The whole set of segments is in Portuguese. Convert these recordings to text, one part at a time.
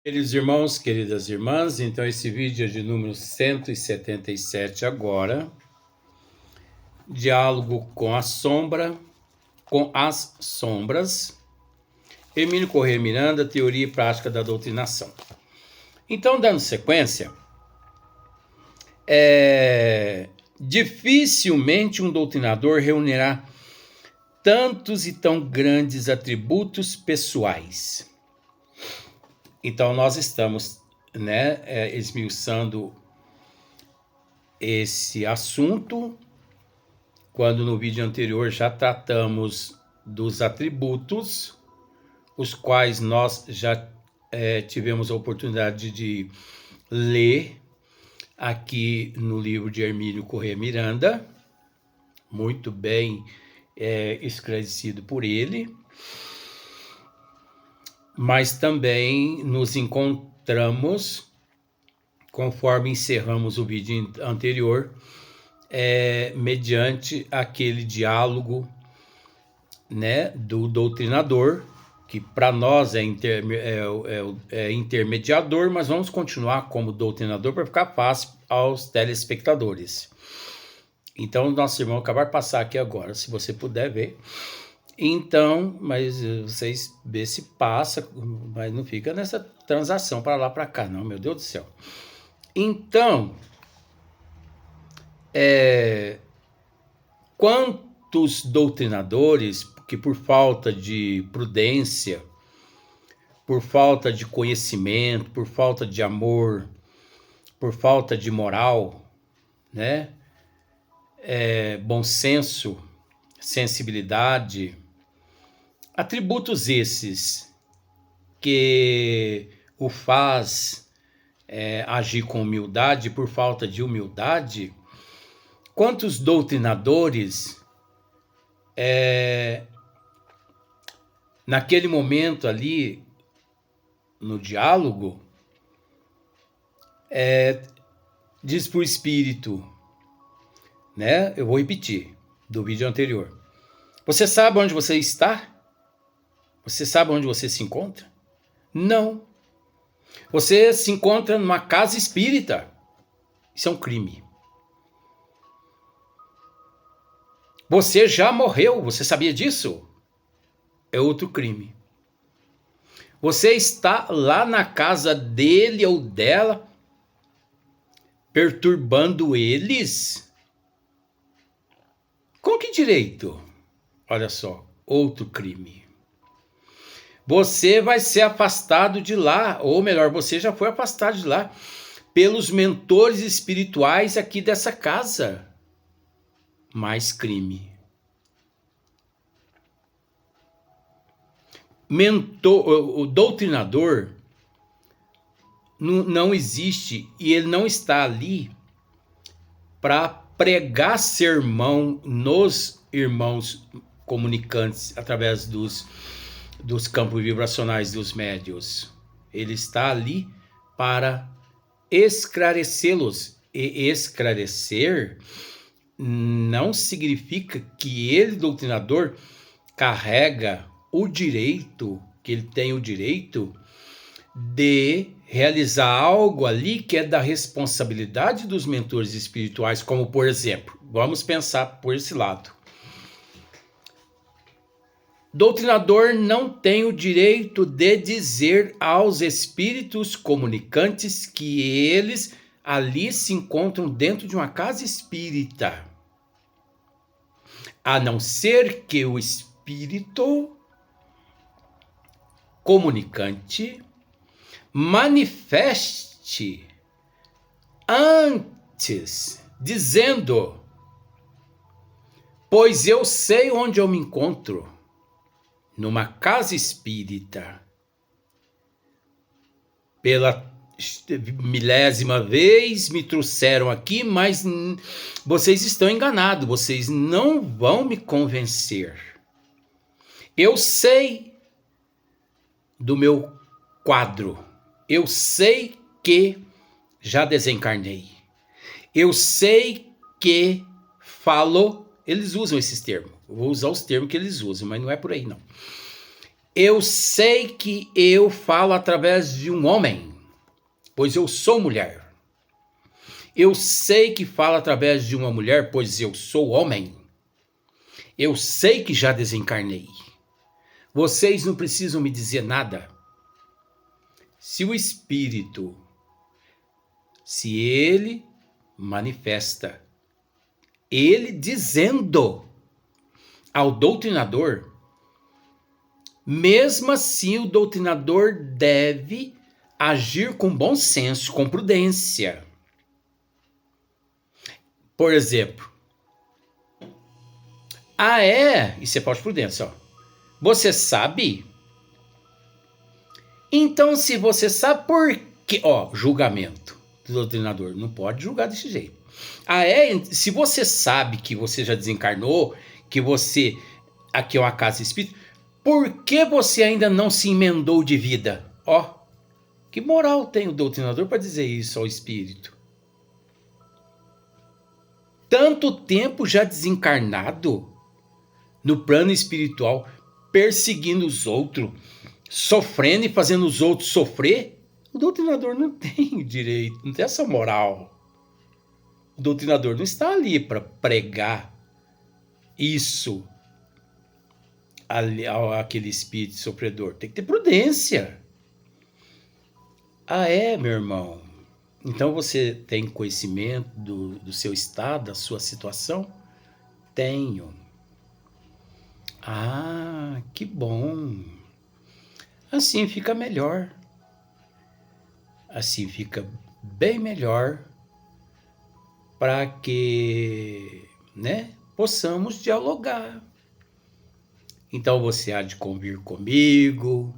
Queridos irmãos, queridas irmãs, então esse vídeo é de número 177 agora. Diálogo com a sombra, com as sombras. Hermínio Corrêa Miranda, Teoria e Prática da Doutrinação. Então, dando sequência, dificilmente um doutrinador reunirá tantos e tão grandes atributos pessoais. Então nós estamos, esmiuçando esse assunto, quando no vídeo anterior já tratamos dos atributos, os quais nós já tivemos a oportunidade de ler aqui no livro de Hermínio Corrêa Miranda, muito bem esclarecido por ele. Mas também nos encontramos, conforme encerramos o vídeo anterior, mediante aquele diálogo, do doutrinador, que para nós é intermediador, mas vamos continuar como doutrinador para ficar fácil aos telespectadores. Então, nosso irmão acabar de passar aqui agora, se você puder ver. Então, mas vocês vê se passa, mas não fica nessa transação para lá para cá, não, meu Deus do céu. Então, quantos doutrinadores que por falta de prudência, por falta de conhecimento, por falta de amor, por falta de moral, bom senso, sensibilidade, atributos esses que o faz agir com humildade, por falta de humildade, quantos doutrinadores naquele momento ali, no diálogo, diz por espírito, eu vou repetir, do vídeo anterior. Você sabe onde você está? Você sabe onde você se encontra? Não. Você se encontra numa casa espírita. Isso é um crime. Você já morreu, você sabia disso? É outro crime. Você está lá na casa dele ou dela, perturbando eles? Com que direito? Olha só, outro crime. Você vai ser afastado de lá, ou melhor, você já foi afastado de lá, pelos mentores espirituais aqui dessa casa. Mais crime. O doutrinador não existe, e ele não está ali para pregar sermão nos irmãos comunicantes através dos campos vibracionais dos médios. Ele está ali para esclarecê-los. E esclarecer não significa que ele, doutrinador, carrega o direito, que ele tem o direito de realizar algo ali que é da responsabilidade dos mentores espirituais, como por exemplo, vamos pensar por esse lado. Doutrinador não tem o direito de dizer aos espíritos comunicantes que eles ali se encontram dentro de uma casa espírita, a não ser que o espírito comunicante manifeste antes, dizendo: pois eu sei onde eu me encontro, numa casa espírita. Pela milésima vez me trouxeram aqui, mas vocês estão enganados, vocês não vão me convencer. Eu sei do meu quadro, eu sei que já desencarnei, eu sei que falo, eles usam esses termos, eu vou usar os termos que eles usam, mas não é por aí não. Eu sei que eu falo através de um homem, pois eu sou mulher. Eu sei que falo através de uma mulher, pois eu sou homem. Eu sei que já desencarnei. Vocês não precisam me dizer nada. Se o espírito, se ele manifesta, ele dizendo ao doutrinador, mesmo assim o doutrinador deve agir com bom senso, com prudência. Por exemplo, isso é falta de prudência, ó. Você sabe? Então, se você sabe por quê, ó, julgamento do doutrinador, não pode julgar desse jeito. Se você sabe que você já desencarnou, que você aqui é uma casa espírita, por que você ainda não se emendou de vida? Ó, que moral tem o doutrinador para dizer isso ao espírito? Tanto tempo já desencarnado no plano espiritual, perseguindo os outros, sofrendo e fazendo os outros sofrer, o doutrinador não tem direito, não tem essa moral. O doutrinador não está ali para pregar isso àquele espírito sofredor. Tem que ter prudência. Meu irmão. Então você tem conhecimento do seu estado, da sua situação? Tenho. Que bom. Assim fica melhor. Assim fica bem melhor para que, possamos dialogar. Então você há de convir comigo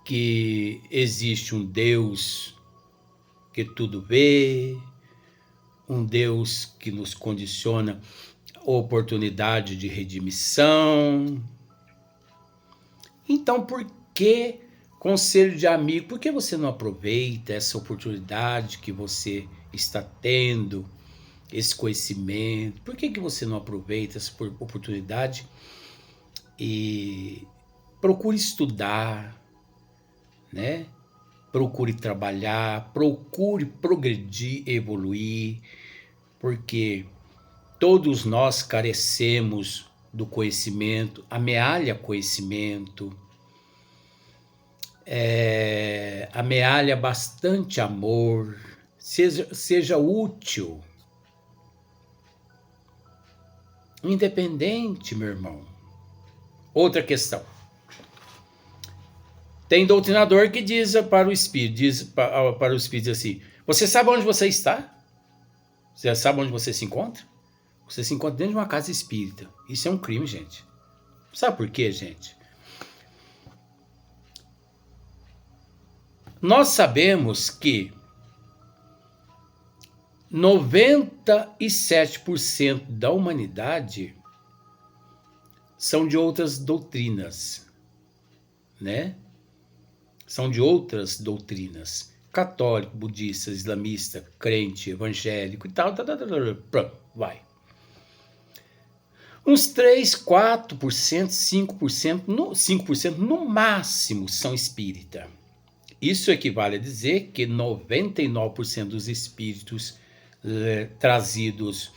que existe um Deus que tudo vê, um Deus que nos condiciona oportunidade de redimissão. Então, por que, conselho de amigo, por que você não aproveita essa oportunidade que você está tendo, esse conhecimento? Por que você não aproveita essa oportunidade e procure estudar, Procure trabalhar, procure progredir, evoluir, porque todos nós carecemos do conhecimento, amealha conhecimento, amealha bastante amor, seja útil, independente, meu irmão. Outra questão. Tem doutrinador que diz para o espírito, para o espírito assim: você sabe onde você está? Você sabe onde você se encontra? Você se encontra dentro de uma casa espírita. Isso é um crime, gente. Sabe por quê, gente? Nós sabemos que 97% da humanidade são de outras doutrinas, São de outras doutrinas. Católico, budista, islamista, crente, evangélico e tal. Pronto, vai. Uns 3, 4%, 5% no máximo são espírita. Isso equivale a dizer que 99% dos espíritos trazidos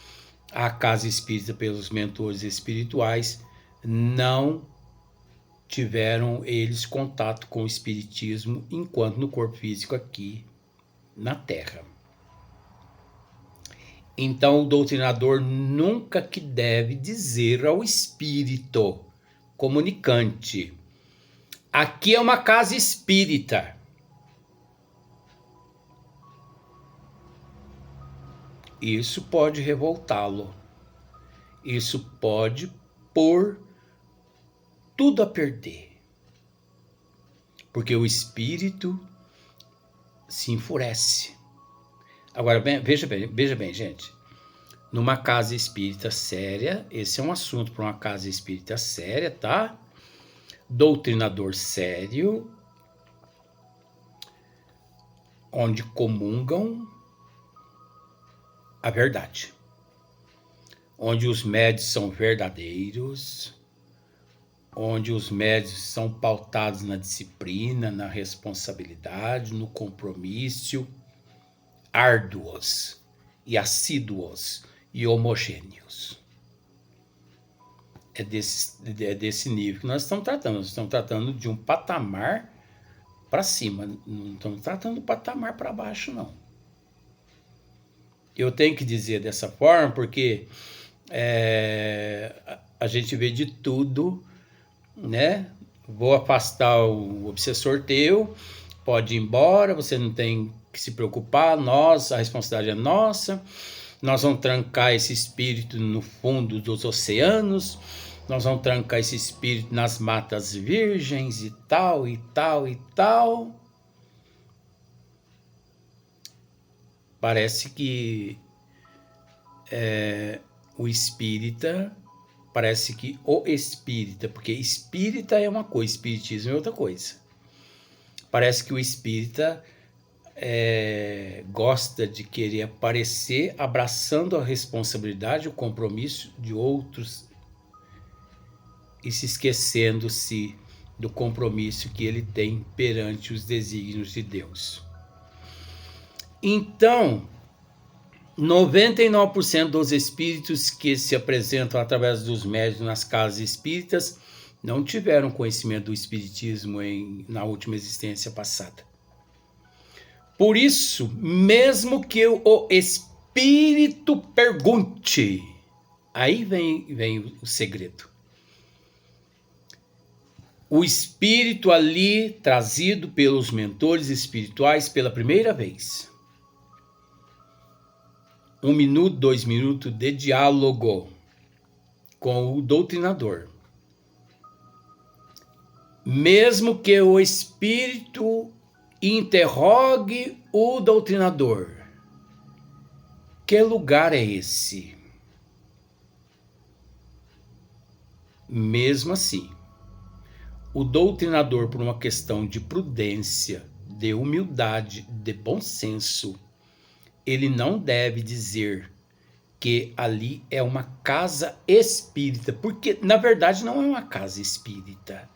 à casa espírita pelos mentores espirituais não tiveram eles contato com o espiritismo enquanto no corpo físico aqui na Terra. Então o doutrinador nunca que deve dizer ao espírito comunicante: aqui é uma casa espírita. Isso pode revoltá-lo. Isso pode pôr tudo a perder. Porque o espírito se enfurece. Agora, veja bem, gente. Numa casa espírita séria, esse é um assunto para uma casa espírita séria, tá? Doutrinador sério, onde comungam a verdade. Onde os médios são verdadeiros, onde os médios são pautados na disciplina, na responsabilidade, no compromisso, árduos e assíduos e homogêneos. É desse nível que nós estamos tratando. Nós estamos tratando de um patamar para cima, não estamos tratando do patamar para baixo, não. Eu tenho que dizer dessa forma porque a gente vê de tudo, né? Vou afastar o obsessor teu, pode ir embora, você não tem que se preocupar, a responsabilidade é nossa, nós vamos trancar esse espírito no fundo dos oceanos, nós vamos trancar esse espírito nas matas virgens e tal, e tal, e tal. Parece que o espírita, porque espírita é uma coisa, espiritismo é outra coisa. Parece que o espírita gosta de querer aparecer abraçando a responsabilidade, o compromisso de outros e se esquecendo-se do compromisso que ele tem perante os desígnios de Deus. Então, 99% dos espíritos que se apresentam através dos médiuns nas casas espíritas não tiveram conhecimento do espiritismo na última existência passada. Por isso, mesmo que o espírito pergunte, aí vem o segredo. O espírito ali trazido pelos mentores espirituais pela primeira vez. 1 minuto, 2 minutos de diálogo com o doutrinador. Mesmo que o espírito interrogue o doutrinador: que lugar é esse? Mesmo assim, o doutrinador, por uma questão de prudência, de humildade, de bom senso, ele não deve dizer que ali é uma casa espírita, porque na verdade não é uma casa espírita.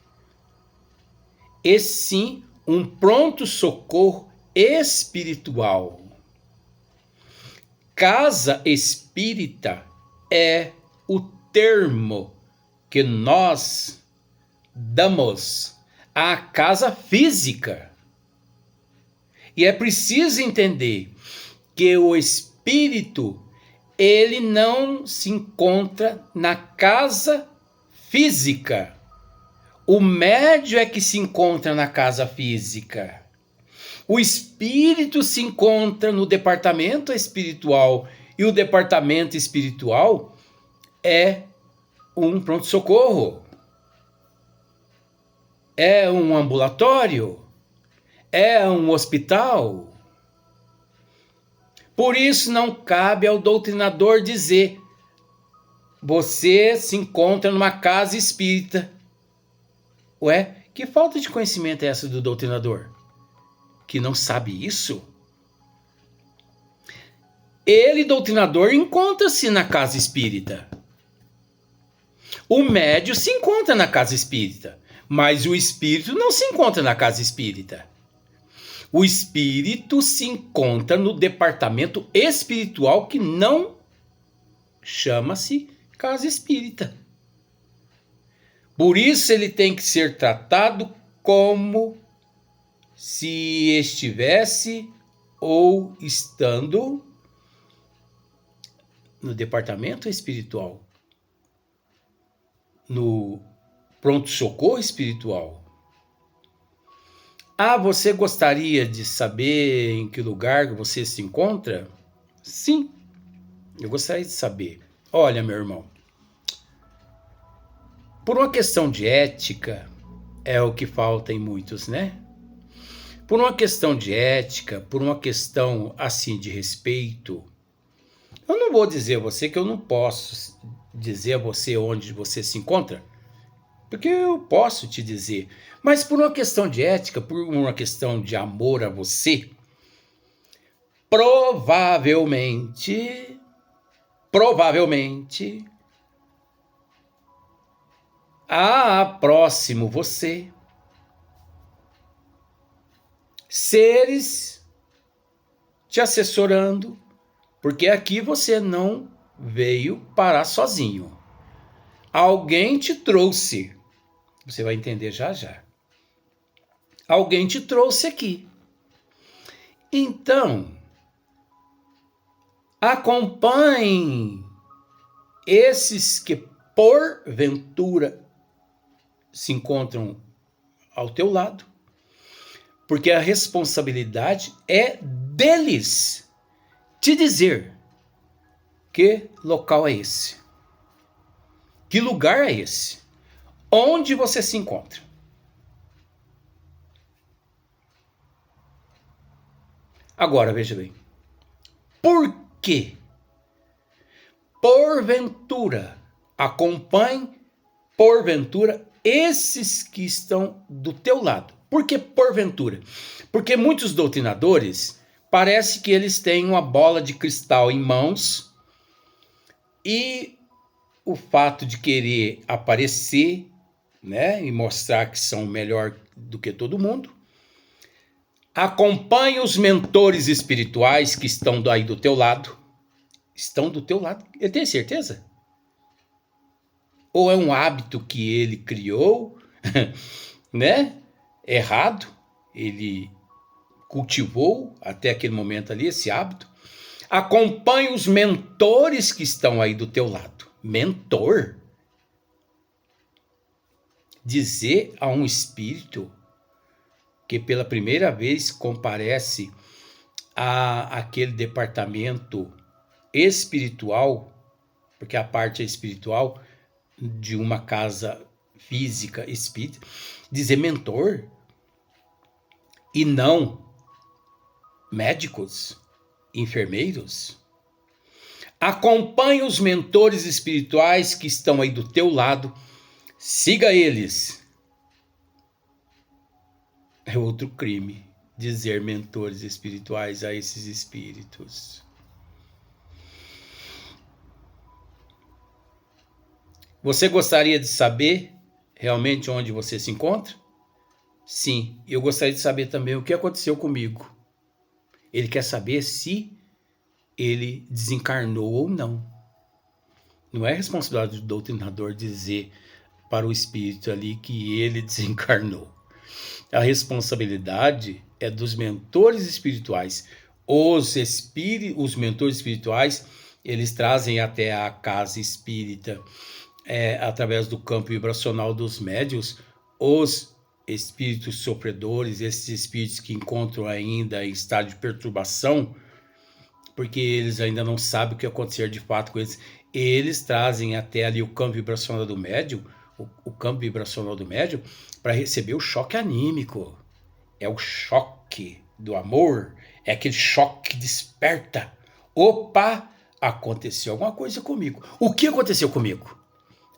E sim um pronto-socorro espiritual. Casa espírita é o termo que nós damos à casa física. E é preciso entender que o espírito, ele não se encontra na casa física. O médium é que se encontra na casa física. O espírito se encontra no departamento espiritual. E o departamento espiritual é um pronto-socorro. É um ambulatório. É um hospital. Por isso não cabe ao doutrinador dizer: você se encontra numa casa espírita. Ué, que falta de conhecimento é essa do doutrinador? Que não sabe isso? Ele, doutrinador, encontra-se na casa espírita. O médium se encontra na casa espírita, mas o espírito não se encontra na casa espírita. O espírito se encontra no departamento espiritual que não chama-se casa espírita. Por isso ele tem que ser tratado como se estivesse ou estando no departamento espiritual, no pronto-socorro espiritual. Ah, você gostaria de saber em que lugar você se encontra? Sim, eu gostaria de saber. Olha, meu irmão, por uma questão de ética, é o que falta em muitos, né? Por uma questão de ética, por uma questão assim de respeito, eu não vou dizer a você que eu não posso dizer a você onde você se encontra, porque eu posso te dizer, mas por uma questão de ética, por uma questão de amor a você, provavelmente, próximo você, seres te assessorando, porque aqui você não veio parar sozinho. Alguém te trouxe. Você vai entender já já. Alguém te trouxe aqui. Então, acompanhe esses que porventura se encontram ao teu lado, porque a responsabilidade é deles te dizer que local é esse, que lugar é esse, onde você se encontra. Agora, veja bem, por que porventura acompanhe porventura esses que estão do teu lado? Por que porventura? Porque muitos doutrinadores parece que eles têm uma bola de cristal em mãos e o fato de querer aparecer, né, e mostrar que são melhor do que todo mundo, acompanhe os mentores espirituais que estão aí do teu lado. Estão do teu lado. Eu tenho certeza? Ou é um hábito que ele criou, né? Errado. Ele cultivou até aquele momento ali esse hábito. Acompanhe os mentores que estão aí do teu lado. Mentor. Dizer a um espírito que pela primeira vez comparece a aquele departamento espiritual, porque a parte espiritual de uma casa física espírita, dizer mentor e não médicos, enfermeiros. Acompanhe os mentores espirituais que estão aí do teu lado, siga eles. É outro crime dizer mentores espirituais a esses espíritos. Você gostaria de saber realmente onde você se encontra? Sim, eu gostaria de saber também o que aconteceu comigo. Ele quer saber se ele desencarnou ou não. Não é responsabilidade do doutrinador dizer para o espírito ali que ele desencarnou. A responsabilidade é dos mentores espirituais. Os mentores espirituais, eles trazem até a casa espírita, através do campo vibracional dos médiuns, os espíritos sofredores, esses espíritos que encontram ainda em estado de perturbação, porque eles ainda não sabem o que acontecer de fato com eles. Eles trazem até ali o campo vibracional do médium, o campo vibracional do médium, para receber o choque anímico. É o choque do amor, é aquele choque que desperta. Opa, aconteceu alguma coisa comigo. O que aconteceu comigo?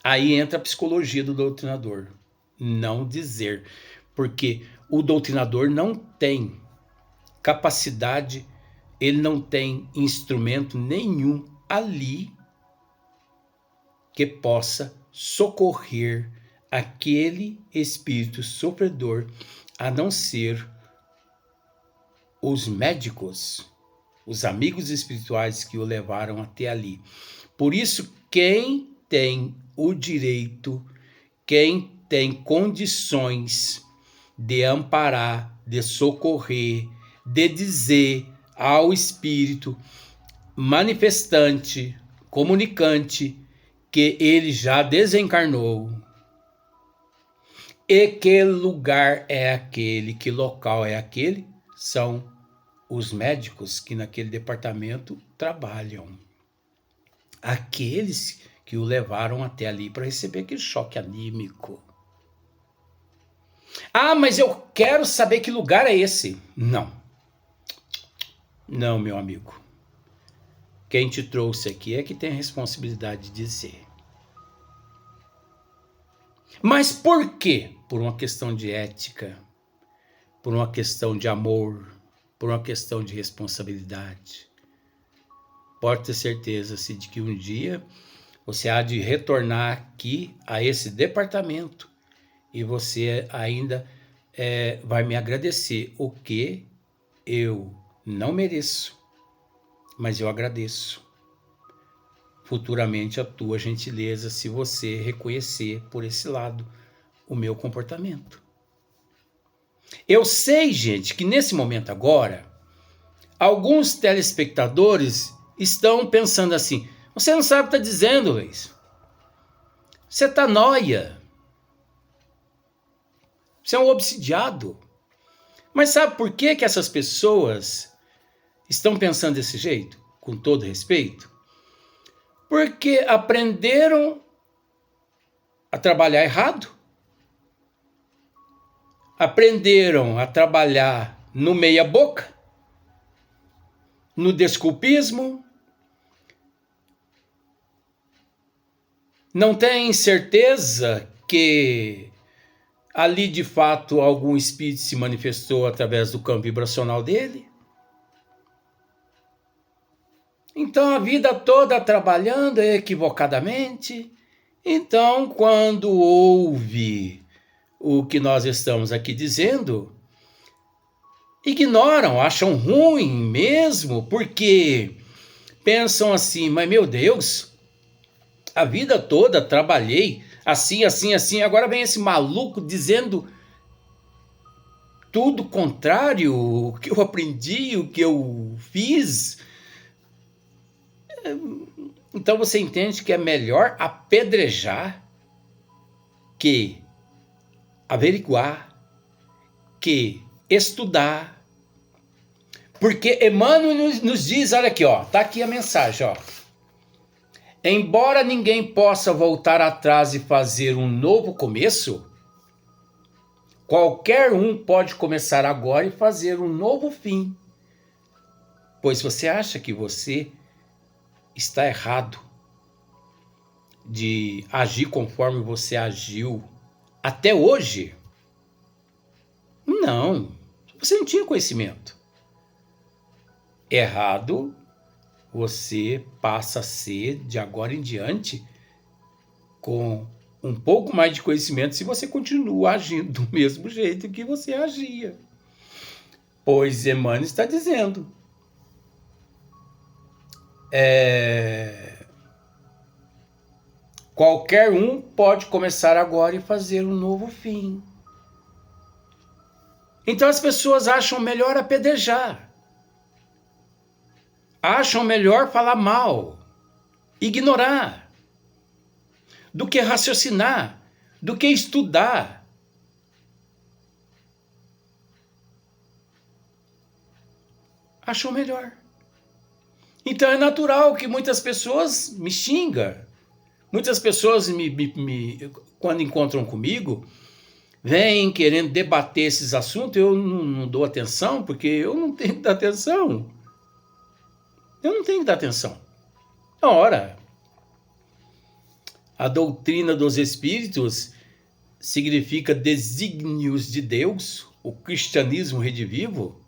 Aí entra a psicologia do doutrinador. Não dizer, porque o doutrinador não tem capacidade, ele não tem instrumento nenhum ali que possa socorrer aquele espírito sofredor, a não ser os médicos, os amigos espirituais que o levaram até ali. Por isso, quem tem o direito, quem tem condições de amparar, de socorrer, de dizer ao espírito manifestante, comunicante, que ele já desencarnou, e que lugar é aquele, que local é aquele, são os médicos que naquele departamento trabalham. Aqueles que o levaram até ali para receber aquele choque anímico. Ah, mas eu quero saber que lugar é esse. Não. Não, meu amigo. Quem te trouxe aqui é que tem a responsabilidade de dizer. Mas por quê? Por uma questão de ética, por uma questão de amor, por uma questão de responsabilidade. Pode ter certeza de que um dia você há de retornar aqui a esse departamento e você ainda vai me agradecer, o que eu não mereço, mas eu agradeço futuramente a tua gentileza se você reconhecer por esse lado o meu comportamento. Eu sei, gente, que nesse momento agora, alguns telespectadores estão pensando assim, você não sabe o que está dizendo, Luiz. Você está nóia. Você é um obsidiado. Mas sabe por que essas pessoas estão pensando desse jeito? Com todo respeito. Porque aprenderam a trabalhar errado. Aprenderam a trabalhar no meia-boca, no desculpismo. Não tem certeza que ali de fato algum espírito se manifestou através do campo vibracional dele. Então a vida toda trabalhando equivocadamente. Então quando ouve o que nós estamos aqui dizendo, ignoram, acham ruim mesmo, porque pensam assim, mas meu Deus, a vida toda trabalhei assim, assim, assim, agora vem esse maluco dizendo tudo contrário, o que eu aprendi, o que eu fiz. Então você entende que é melhor apedrejar que averiguar, que estudar. Porque Emmanuel nos diz, olha aqui, ó, tá aqui a mensagem, ó. Embora ninguém possa voltar atrás e fazer um novo começo, qualquer um pode começar agora e fazer um novo fim. Pois você acha que você está errado de agir conforme você agiu até hoje? Não, você não tinha conhecimento. Errado você passa a ser de agora em diante com um pouco mais de conhecimento se você continua agindo do mesmo jeito que você agia. Pois Emmanuel está dizendo, qualquer um pode começar agora e fazer um novo fim. Então as pessoas acham melhor apedrejar. Acham melhor falar mal, ignorar, do que raciocinar, do que estudar. Acham melhor. Então é natural que muitas pessoas me xingam. Muitas pessoas, quando encontram comigo, vêm querendo debater esses assuntos, eu não dou atenção, porque eu não tenho que dar atenção. Eu não tenho que dar atenção. Ora, a doutrina dos espíritos significa desígnios de Deus, o cristianismo redivivo,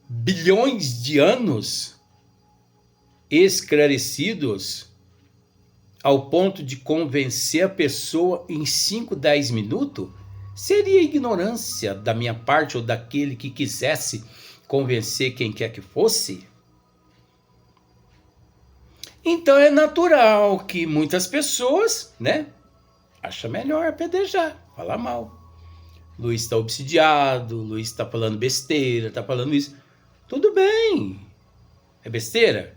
bilhões de anos esclarecidos ao ponto de convencer a pessoa em 5, 10 minutos, seria ignorância da minha parte ou daquele que quisesse convencer quem quer que fosse? Então é natural que muitas pessoas, né, acham melhor apedrejar, falar mal. Luiz está obsidiado, Luiz está falando besteira, está falando isso. Tudo bem, é besteira.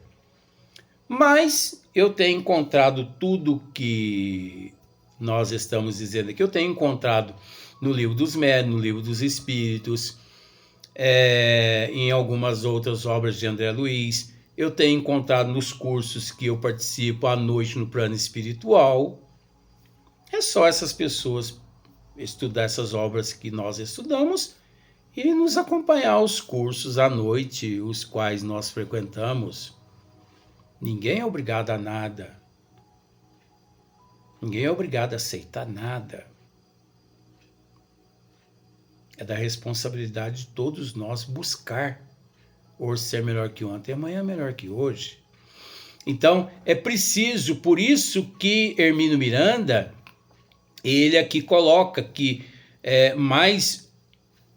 Mas eu tenho encontrado tudo que nós estamos dizendo aqui, eu tenho encontrado no Livro dos Médiuns, no Livro dos Espíritos, em algumas outras obras de André Luiz, eu tenho encontrado nos cursos que eu participo à noite no plano espiritual. É só essas pessoas estudar essas obras que nós estudamos e nos acompanhar aos cursos à noite, os quais nós frequentamos. Ninguém é obrigado a nada. Ninguém é obrigado a aceitar nada. É da responsabilidade de todos nós buscar hoje ser melhor que ontem, amanhã melhor que hoje. Então, é preciso, por isso que Hermínio Miranda, ele aqui coloca que é mais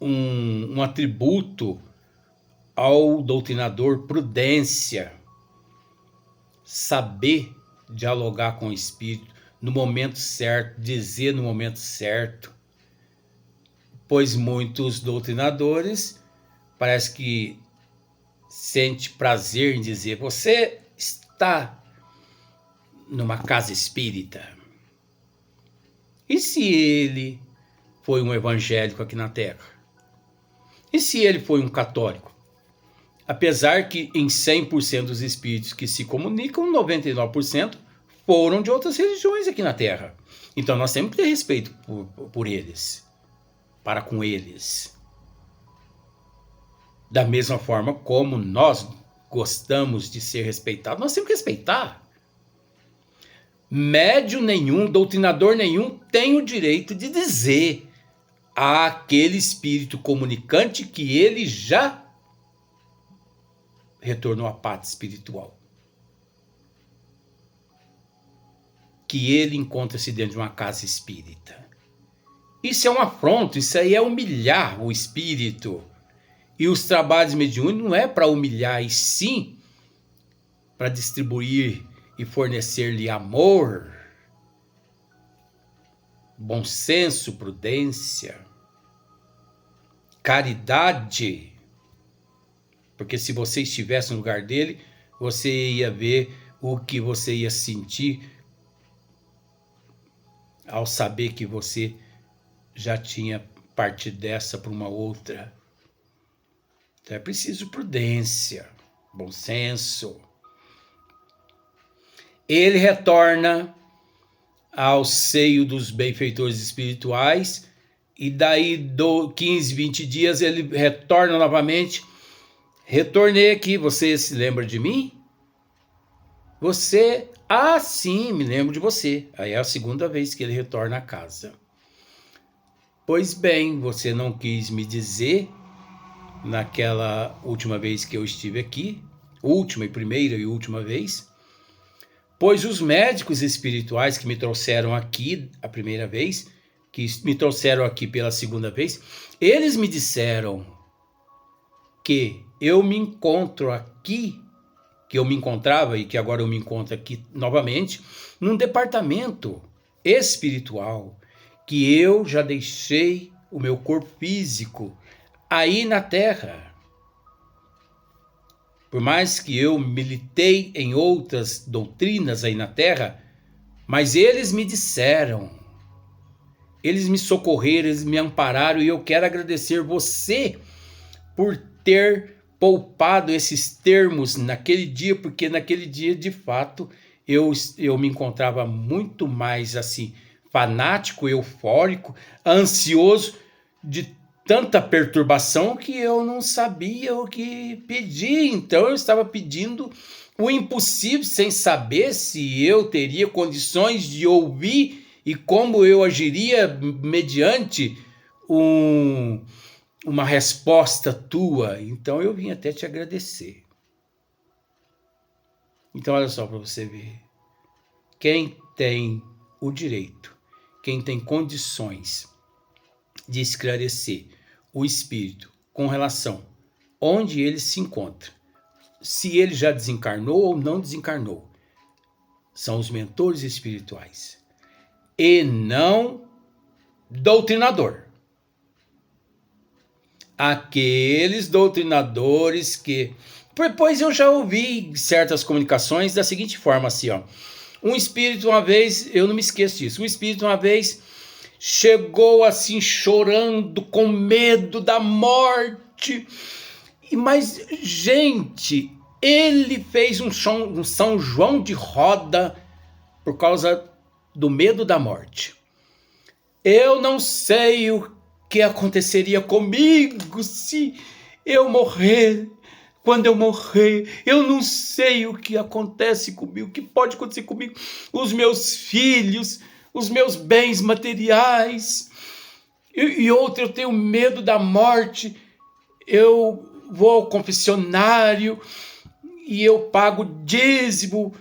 um atributo ao doutrinador: prudência, saber dialogar com o Espírito no momento certo, dizer no momento certo, pois muitos doutrinadores parece que sente prazer em dizer: você está numa casa espírita. E se ele foi um evangélico aqui na Terra? E se ele foi um católico? Apesar que em 100% dos espíritos que se comunicam, 99% foram de outras religiões aqui na Terra. Então nós temos que ter respeito por eles, para com eles. Da mesma forma como nós gostamos de ser respeitados, nós temos que respeitar. Médium nenhum, doutrinador nenhum tem o direito de dizer àquele espírito comunicante que ele já retornou à pátria espiritual, que ele encontra-se dentro de uma casa espírita. Isso é um afronto, isso aí é humilhar o espírito. E os trabalhos mediúnicos não é para humilhar, e sim para distribuir e fornecer-lhe amor, bom senso, prudência, caridade. Porque se você estivesse no lugar dele, você ia ver o que você ia sentir ao saber que você já tinha partido dessa para uma outra. Então é preciso prudência, bom senso. Ele retorna ao seio dos benfeitores espirituais e daí 15, 20 dias ele retorna novamente. Retornei aqui, você se lembra de mim? Você? Ah, sim, me lembro de você. Aí é a segunda vez que ele retorna à casa. Pois bem, você não quis me dizer naquela última vez que eu estive aqui, última e primeira e última vez, pois os médicos espirituais que me trouxeram aqui a primeira vez, que me trouxeram aqui pela segunda vez, eles me disseram que eu me encontro aqui, que eu me encontrava e que agora eu me encontro aqui novamente, num departamento espiritual, que eu já deixei o meu corpo físico aí na Terra. Por mais que eu militei em outras doutrinas aí na Terra, mas eles me disseram, eles me socorreram, eles me ampararam, e eu quero agradecer você por ter poupado esses termos naquele dia, porque naquele dia, de fato, eu me encontrava muito mais assim, fanático, eufórico, ansioso, de tanta perturbação que eu não sabia o que pedir. Então eu estava pedindo o impossível, sem saber se eu teria condições de ouvir e como eu agiria mediante uma resposta tua. Então eu vim até te agradecer. Então olha só para você ver. Quem tem o direito, quem tem condições de esclarecer o espírito com relação onde ele se encontra, se ele já desencarnou ou não desencarnou, são os mentores espirituais e não doutrinador. Aqueles doutrinadores que... Pois eu já ouvi certas comunicações da seguinte forma, assim, ó. Um espírito uma vez, eu não me esqueço disso, um espírito uma vez chegou assim chorando, com medo da morte. Mas, gente, ele fez um São João de roda por causa do medo da morte. Eu não sei o que aconteceria comigo se eu morrer. Quando eu morrer, eu não sei o que acontece comigo, o que pode acontecer comigo, os meus filhos, os meus bens materiais. E outra, eu tenho medo da morte. Eu vou ao confessionário e eu pago dízimo,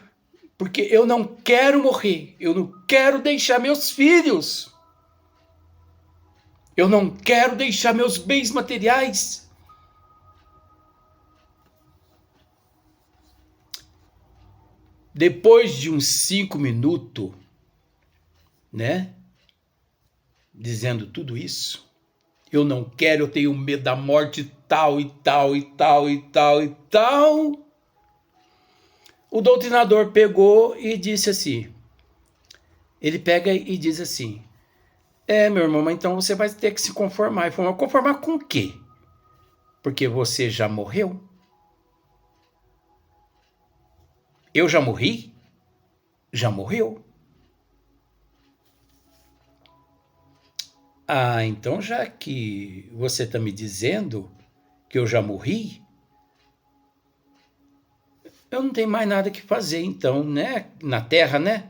porque eu não quero morrer, eu não quero deixar meus filhos, eu não quero deixar meus bens materiais. Depois de uns 5 minutos, né, dizendo tudo isso, eu não quero, eu tenho medo da morte, tal e tal e tal e tal e tal. O doutrinador pegou e disse assim, ele pega e diz assim, meu irmão, mas então você vai ter que se conformar. Ele falou, conformar com o quê? Porque você já morreu? Eu já morri? Já morreu? Ah, então já que você está me dizendo que eu já morri, eu não tenho mais nada que fazer então, né? Na Terra, né?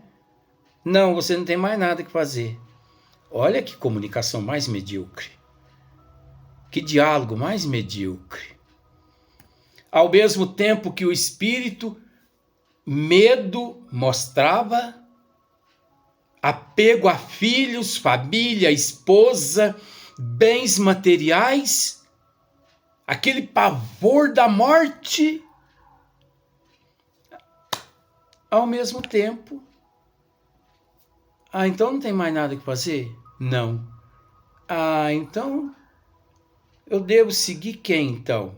Não, você não tem mais nada que fazer. Olha que comunicação mais medíocre. Que diálogo mais medíocre. Ao mesmo tempo que o espírito, medo, mostrava apego a filhos, família, esposa, bens materiais, aquele pavor da morte. Ao mesmo tempo, então não tem mais nada que fazer? Não. Então eu devo seguir quem então?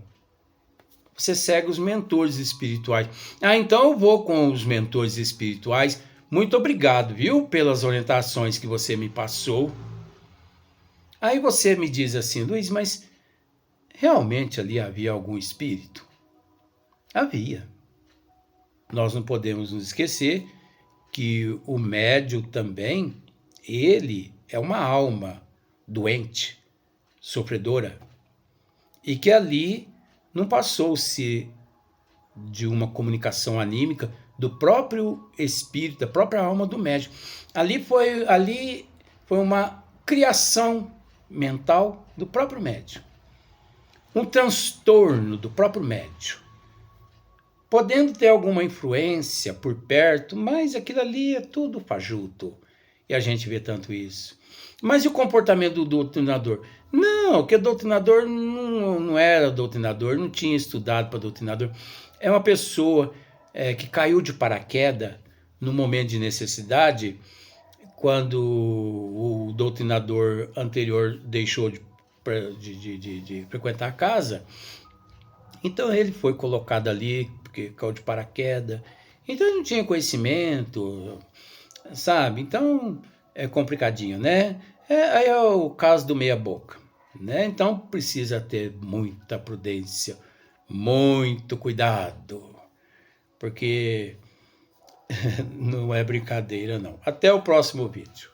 Você segue os mentores espirituais. Então eu vou com os mentores espirituais. Muito obrigado, viu, pelas orientações que você me passou. Aí você me diz assim, Luiz, mas realmente ali havia algum espírito? Havia. Nós não podemos nos esquecer que o médium também, ele é uma alma doente, sofredora, e que ali não passou-se de uma comunicação anímica do próprio espírito, da própria alma do médium. Ali foi uma criação mental do próprio médium, um transtorno do próprio médium, podendo ter alguma influência por perto, mas aquilo ali é tudo fajuto, e a gente vê tanto isso. Mas e o comportamento do doutrinador? Não, que o doutrinador não era doutrinador, não tinha estudado para doutrinador. É uma pessoa que caiu de paraquedas no momento de necessidade, quando o doutrinador anterior deixou de frequentar a casa. Então ele foi colocado ali, porque caiu de paraquedas. Então ele não tinha conhecimento, sabe? Então é complicadinho, né? Aí é o caso do meia boca, né? Então precisa ter muita prudência, muito cuidado, porque não é brincadeira não. Até o próximo vídeo.